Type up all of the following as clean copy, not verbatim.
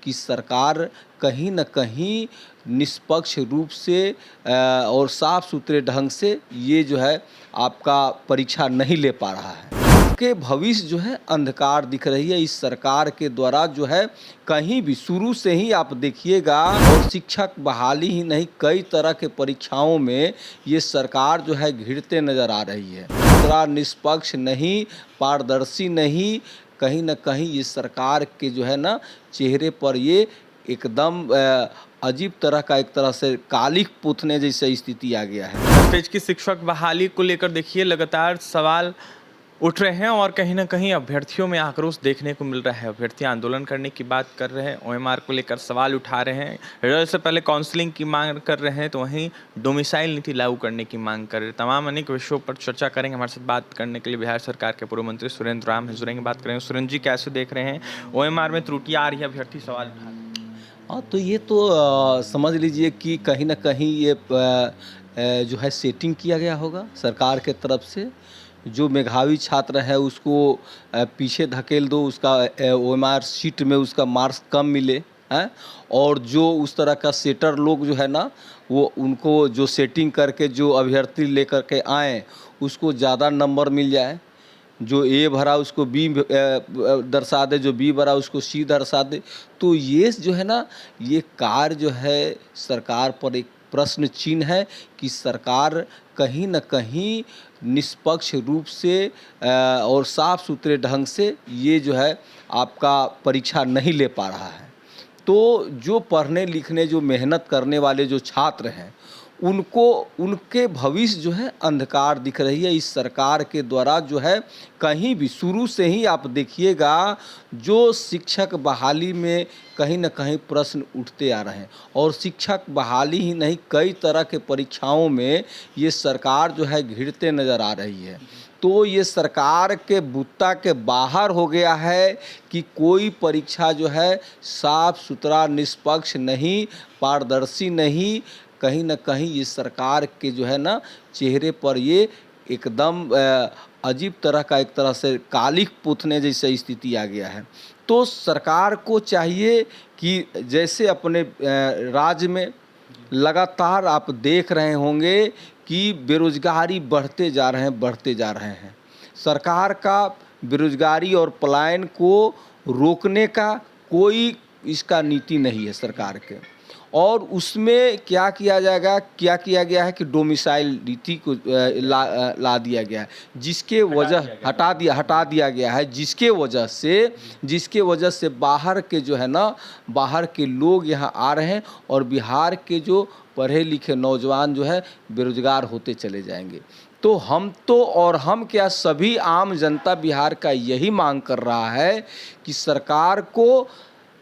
कि सरकार कहीं न कहीं निष्पक्ष रूप से और साफ सुथरे ढंग से ये जो है आपका परीक्षा नहीं ले पा रहा है। के भविष्य जो है अंधकार दिख रही है इस सरकार के द्वारा जो है। कहीं भी शुरू से ही आप देखिएगा, और शिक्षक बहाली ही नहीं कई तरह के परीक्षाओं में ये सरकार जो है घिरते नज़र आ रही है। दूसरा निष्पक्ष नहीं, पारदर्शी नहीं, कहीं न कहीं ये सरकार के जो है ना चेहरे पर ये एकदम अजीब तरह का एक तरह से कालिक पुतने जैसा स्थिति आ गया है। स्टेज की शिक्षक बहाली को लेकर देखिए लगातार सवाल उठ रहे हैं और कहीं ना कहीं अभ्यर्थियों में आक्रोश देखने को मिल रहा है। अभ्यर्थी आंदोलन करने की बात कर रहे हैं, ओएमआर को लेकर सवाल उठा रहे हैं, रिजल्ट से पहले काउंसलिंग की मांग कर रहे हैं, तो वहीं डोमिसाइल नीति लागू करने की मांग कर रहे हैं। तमाम अनेक विषयों पर चर्चा करेंगे। हमारे साथ बात करने के लिए बिहार सरकार के पूर्व मंत्री सुरेंद्र राम हैं, जुड़ेंगे, बात करेंगे। सुरेंद्र जी, कैसे देख रहे हैं ओएमआर में त्रुटियां आ रही है, अभ्यर्थी सवाल उठा रहे हैं? हाँ, तो ये तो समझ लीजिए कि कहीं न कहीं ये जो है सेटिंग किया गया होगा सरकार के तरफ से। जो मेधावी छात्र है उसको पीछे धकेल दो, उसका ओएमआर शीट में उसका मार्क्स कम मिले हैं, और जो उस तरह का सेटर लोग जो है ना, वो उनको जो सेटिंग करके जो अभ्यर्थी लेकर के आएँ उसको ज़्यादा नंबर मिल जाए। जो ए भरा उसको बी दर्शा दे, जो बी भरा उसको सी दर्शा दे। तो ये जो है ना, ये कार्य जो है सरकार पर एक प्रश्न चिन्ह है कि सरकार कहीं न कहीं निष्पक्ष रूप से और साफ सुथरे ढंग से ये जो है आपका परीक्षा नहीं ले पा रहा है। तो जो पढ़ने लिखने, जो मेहनत करने वाले जो छात्र हैं, उनको उनके भविष्य जो है अंधकार दिख रही है इस सरकार के द्वारा जो है। कहीं भी शुरू से ही आप देखिएगा, जो शिक्षक बहाली में कहीं न कहीं प्रश्न उठते आ रहे हैं, और शिक्षक बहाली ही नहीं कई तरह के परीक्षाओं में ये सरकार जो है घिरते नज़र आ रही है। तो ये सरकार के बुत्ता के बाहर हो गया है कि कोई परीक्षा जो है साफ सुथरा, निष्पक्ष नहीं, पारदर्शी नहीं। कहीं न कहीं ये सरकार के जो है ना चेहरे पर ये एकदम अजीब तरह का एक तरह से कालिक पुतने जैसा स्थिति आ गया है। तो सरकार को चाहिए कि जैसे अपने राज्य में लगातार आप देख रहे होंगे कि बेरोजगारी बढ़ते जा रहे हैं। सरकार का बेरोजगारी और पलायन को रोकने का कोई इसका नीति नहीं है सरकार के। और उसमें क्या किया गया है कि डोमिसाइल नीति को ला दिया गया है, जिसके वजह हटा दिया गया है, जिसके वजह से बाहर के जो है ना, बाहर के लोग यहाँ आ रहे हैं, और बिहार के जो पढ़े लिखे नौजवान जो है बेरोजगार होते चले जाएंगे। तो हम क्या, सभी आम जनता बिहार का यही मांग कर रहा है कि सरकार को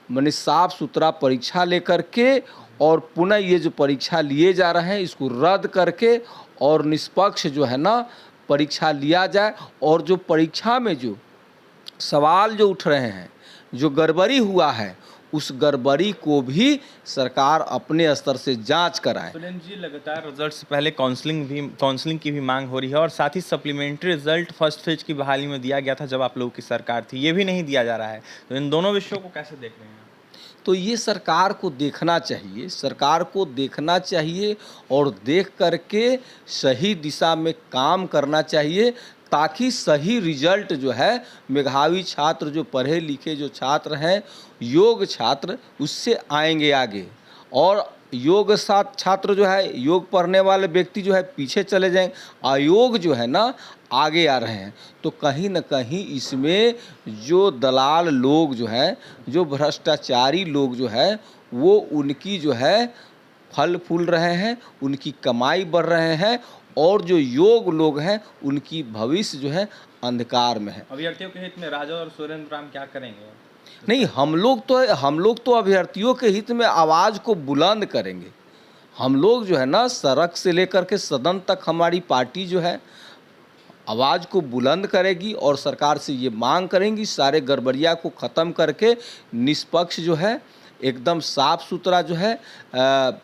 माने साफ सुथरा परीक्षा लेकर के, और पुनः ये जो परीक्षा लिए जा रहे हैं इसको रद्द करके और निष्पक्ष जो है ना परीक्षा लिया जाए। और जो परीक्षा में जो सवाल जो उठ रहे हैं, जो गड़बड़ी हुआ है, उस गड़बड़ी को भी सरकार अपने स्तर से जांच कराए। सुरेंद्र जी, लगातार रिजल्ट से पहले काउंसलिंग की भी मांग हो रही है, और साथ ही सप्लीमेंट्री रिजल्ट फर्स्ट फेज की बहाली में दिया गया था जब आप लोगों की सरकार थी, ये भी नहीं दिया जा रहा है। तो इन दोनों विषयों को कैसे देख रहे हैं? तो ये सरकार को देखना चाहिए, और देख करके सही दिशा में काम करना चाहिए, ताकि सही रिजल्ट जो है मेधावी छात्र, जो पढ़े लिखे जो छात्र हैं, योग छात्र, उससे आएंगे आगे। और योग साथ छात्र जो है, योग पढ़ने वाले व्यक्ति जो है पीछे चले जाएंगे, अयोग जो है ना आगे आ रहे हैं। तो कहीं न कहीं इसमें जो दलाल लोग जो हैं, जो भ्रष्टाचारी लोग जो है, वो उनकी जो है फल फूल रहे हैं, उनकी कमाई बढ़ रहे हैं, और जो योग लोग हैं उनकी भविष्य जो है अंधकार में है। अभ्यर्थियों के हित में राजा और सुरेंद्र राम क्या करेंगे? नहीं, हम लोग तो अभ्यर्थियों के हित में आवाज़ को बुलंद करेंगे। हम लोग जो है ना सड़क से लेकर के सदन तक हमारी पार्टी जो है आवाज़ को बुलंद करेगी, और सरकार से ये मांग करेंगी सारे गड़बड़िया को ख़त्म करके निष्पक्ष जो है एकदम साफ सुथरा जो है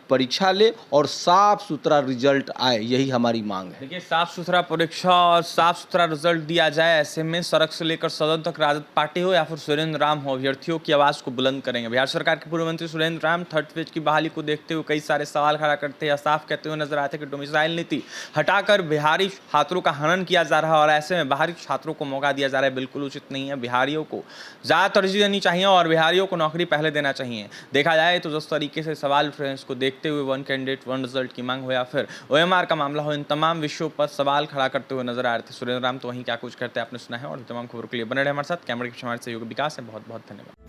परीक्षा ले और साफ सुथरा रिजल्ट आए, यही हमारी मांग है। देखिए, साफ सुथरा परीक्षा और साफ सुथरा रिजल्ट दिया जाए, ऐसे में सड़क से लेकर सदन तक राजद पार्टी हो या फिर सुरेंद्र राम हो, अभ्यर्थियों की आवाज को बुलंद करेंगे। बिहार सरकार के पूर्व मंत्री सुरेंद्र राम थर्ड फेज की बहाली को देखते हुए कई सारे सवाल खड़ा करते या साफ कहते हुए नजर आते कि डोमिसाइल नीति हटाकर बिहारी छात्रों का हनन किया जा रहा है और ऐसे में बाहरी छात्रों को मौका दिया जा रहा है, बिल्कुल उचित नहीं है। बिहारियों को ज़्यादा तरजीह देनी चाहिए और बिहारियों को नौकरी पहले देना चाहिए। देखा जाए तो जिस तरीके से सवाल उठ रहे हैं, इसको देखते हुए वन कैंडिडेट वन रिजल्ट की मांग हो या फिर ओएमआर का मामला हो, इन तमाम विषयों पर सवाल खड़ा करते हुए नजर आ रहे थे सुरेंद्र राम। तो वहीं क्या कुछ करते हैं आपने सुना है, और तमाम खबरों के लिए बने रहे हमारे साथ। कैमरे के हमारे सहयोगी विकास है, बहुत बहुत धन्यवाद।